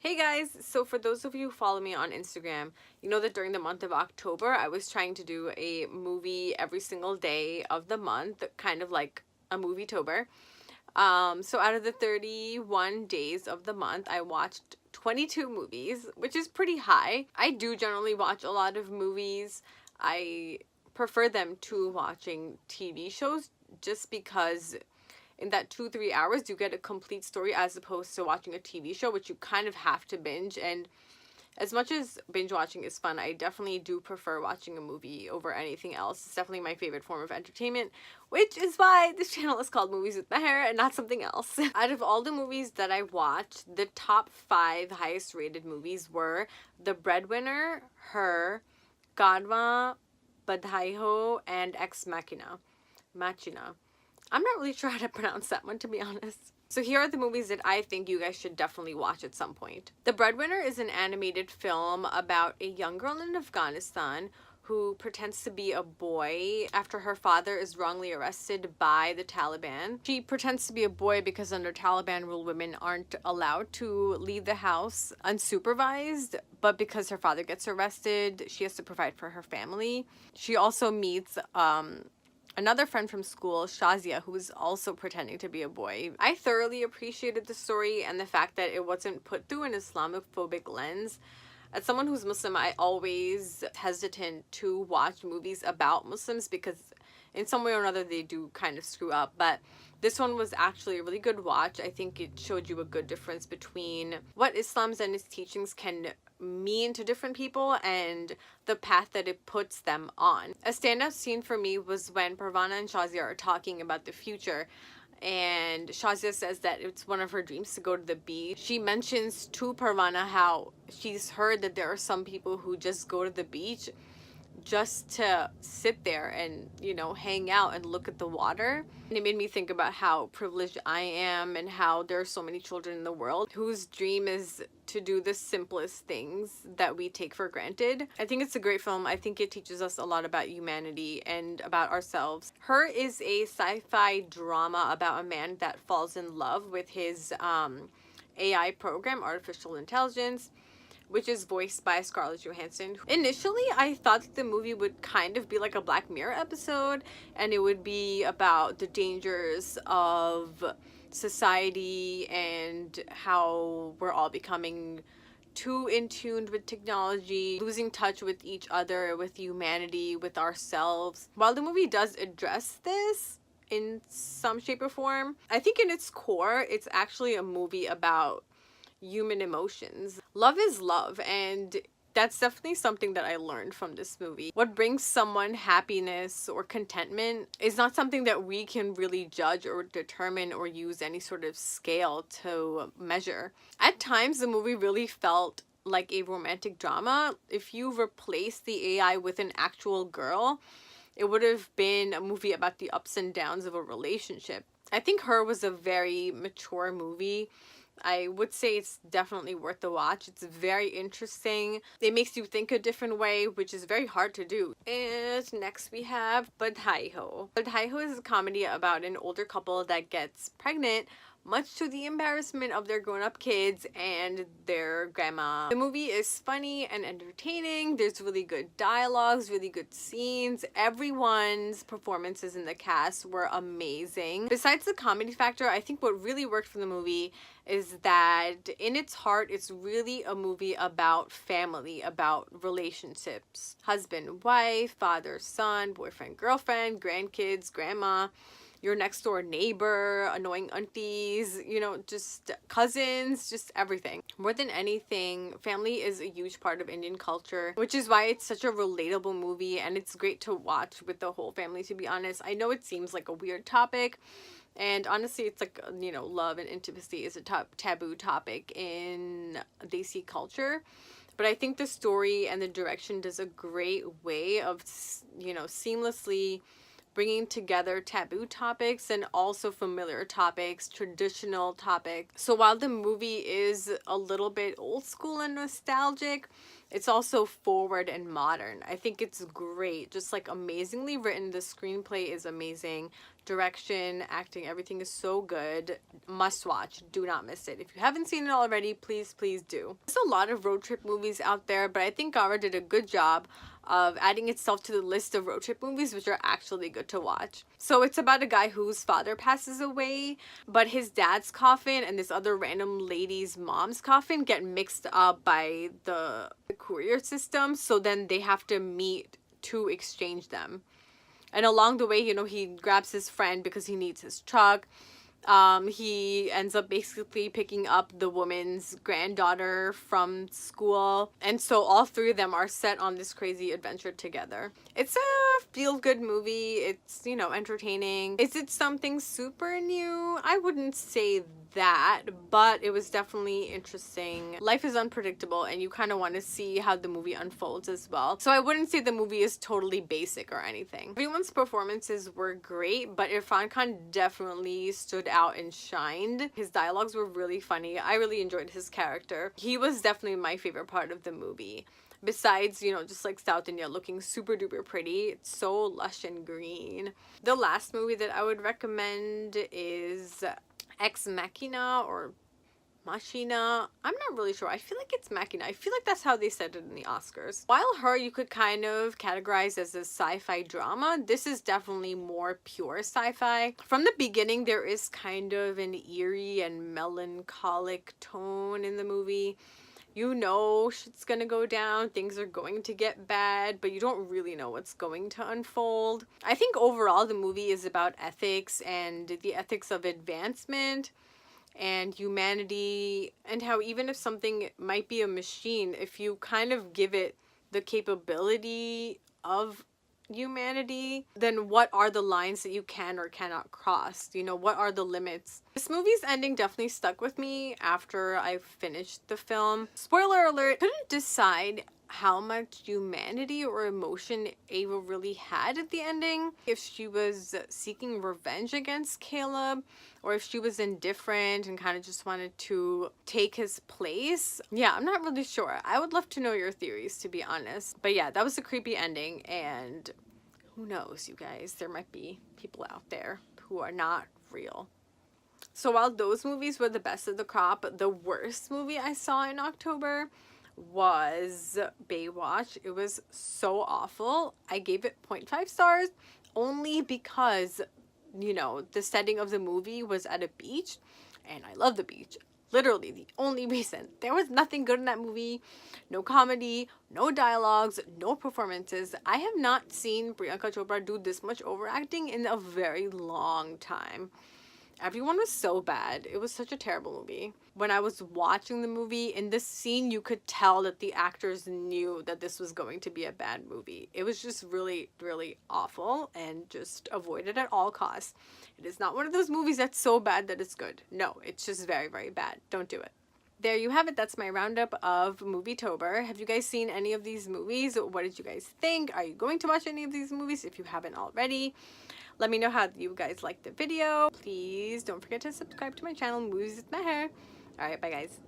Hey guys, so for those of you who follow me on Instagram, you know that during the month of October, I was trying to do a movie every single day of the month, kind of like a Movietober. So out of the 31 days of the month, I watched 22 movies, which is pretty high. I do generally watch a lot of movies. I prefer them to watching TV shows just because in that 2-3 hours you get a complete story as opposed to watching a TV show, which you kind of have to binge. And as much as binge watching is fun, I definitely do prefer watching a movie over anything else. It's definitely my favorite form of entertainment, which is why this channel is called Movies with Meher and not something else. Out of all the movies that I watched, the top 5 highest rated movies were The Breadwinner, Her, Karwaan, Badhaai Ho, and Ex Machina. I'm not really sure how to pronounce that one, to be honest. So here are the movies that I think you guys should definitely watch at some point. The Breadwinner is an animated film about a young girl in Afghanistan who pretends to be a boy after her father is wrongly arrested by the Taliban. She pretends to be a boy because under Taliban rule, women aren't allowed to leave the house unsupervised, but because her father gets arrested, she has to provide for her family. She also meets another friend from school, Shazia, who was also pretending to be a boy. I thoroughly appreciated the story and the fact that it wasn't put through an Islamophobic lens. As someone who's Muslim, I always hesitant to watch movies about Muslims because in some way or another they do kind of screw up. But this one was actually a really good watch. I think it showed you a good difference between what Islam's and its teachings can mean to different people and the path that it puts them on. A standout scene for me was when Parvana and Shazia are talking about the future, and Shazia says that it's one of her dreams to go to the beach. She mentions to Parvana how she's heard that there are some people who just go to the beach just to sit there and, you know, hang out and look at the water. And it made me think about how privileged I am and how there are so many children in the world whose dream is to do the simplest things that we take for granted. I think it's a great film. I think it teaches us a lot about humanity and about ourselves. Her is a sci-fi drama about a man that falls in love with his AI program, artificial intelligence, which is voiced by Scarlett Johansson. Initially, I thought the movie would kind of be like a Black Mirror episode, and it would be about the dangers of society and how we're all becoming too in tune with technology, losing touch with each other, with humanity, with ourselves. While the movie does address this in some shape or form, I think in its core, it's actually a movie about human emotions. Love is love, and that's definitely something that I learned from this movie. What brings someone happiness or contentment is not something that we can really judge or determine or use any sort of scale to measure. At times, the movie really felt like a romantic drama. If you replace the AI with an actual girl, it would have been a movie about the ups and downs of a relationship. I think Her was a very mature movie. I would say it's definitely worth the watch. It's very interesting. It makes you think a different way, which is very hard to do. And next we have Badhaai Ho. Badhaai Ho is a comedy about an older couple that gets pregnant, much to the embarrassment of their grown-up kids and their grandma. The movie is funny and entertaining. There's really good dialogues, really good scenes. Everyone's performances in the cast were amazing. Besides the comedy factor, I think what really worked for the movie is that in its heart, it's really a movie about family, about relationships. Husband, wife, father, son, boyfriend, girlfriend, grandkids, grandma, your next door neighbor, annoying aunties, you know, just cousins, just everything. More than anything, family is a huge part of Indian culture, which is why it's such a relatable movie, and it's great to watch with the whole family, to be honest. I know it seems like a weird topic, and honestly, it's like, you know, love and intimacy is a taboo topic in Desi culture. But I think the story and the direction does a great way of, you know, seamlessly bringing together taboo topics and also familiar topics, traditional topics. So while the movie is a little bit old school and nostalgic, it's also forward and modern. I think it's great, just like amazingly written. The screenplay is amazing. direction, acting, everything is so good. Must watch. Do not miss it. If you haven't seen it already, please, please do. There's a lot of road trip movies out there, but I think Gara did a good job of adding itself to the list of road trip movies which are actually good to watch. So it's about a guy whose father passes away, but his dad's coffin and this other random lady's mom's coffin get mixed up by the courier system, so then they have to meet to exchange them. And along the way, you know, he grabs his friend because he needs his truck. He ends up basically picking up the woman's granddaughter from school. And so all three of them are set on this crazy adventure together. It's a feel-good movie. It's, you know, entertaining. Is it something super new? I wouldn't say that, but it was definitely interesting. Life is unpredictable and you kind of want to see how the movie unfolds as well. So I wouldn't say the movie is totally basic or anything. Everyone's performances were great, but Irfan Khan definitely stood out and shined. His dialogues were really funny. I really enjoyed his character. He was definitely my favorite part of the movie. Besides, you know, just like South India looking super duper pretty. It's so lush and green. The last movie that I would recommend is Ex Machina or Machina. I'm not really sure. I feel like it's Machina. I feel like that's how they said it in the Oscars. While Her you could kind of categorize as a sci-fi drama, this is definitely more pure sci-fi. From the beginning, there is kind of an eerie and melancholic tone in the movie. You know shit's gonna go down, things are going to get bad, but you don't really know what's going to unfold. I think overall the movie is about ethics and the ethics of advancement and humanity, and how even if something might be a machine, if you kind of give it the capability of humanity, then what are the lines that you can or cannot cross? You know, what are the limits? This movie's ending definitely stuck with me after I finished the film. Spoiler alert, couldn't decide how much humanity or emotion Ava really had at the ending. If she was seeking revenge against Caleb, or if she was indifferent and kind of just wanted to take his place. Yeah, I'm not really sure. I would love to know your theories, to be honest. But yeah, that was a creepy ending, and who knows, you guys? There might be people out there who are not real. So while those movies were the best of the crop, the worst movie I saw in October was Baywatch. It was so awful. I gave it 0.5 stars only because, you know, the setting of the movie was at a beach, and I love the beach. Literally the only reason. There was nothing good in that movie. No comedy, no dialogues, no performances. I have not seen Priyanka Chopra do this much overacting in a very long time. Everyone was so bad. It was such a terrible movie. When I was watching the movie, in this scene, you could tell that the actors knew that this was going to be a bad movie. It was just really, really awful and just avoid it at all costs. It is not one of those movies that's so bad that it's good. No, it's just very, very bad. Don't do it. There you have it. That's my roundup of Movietober. Have you guys seen any of these movies? What did you guys think? Are you going to watch any of these movies if you haven't already? Let me know how you guys liked the video. Please don't forget to subscribe to my channel, Movies with Meher. Alright, bye guys.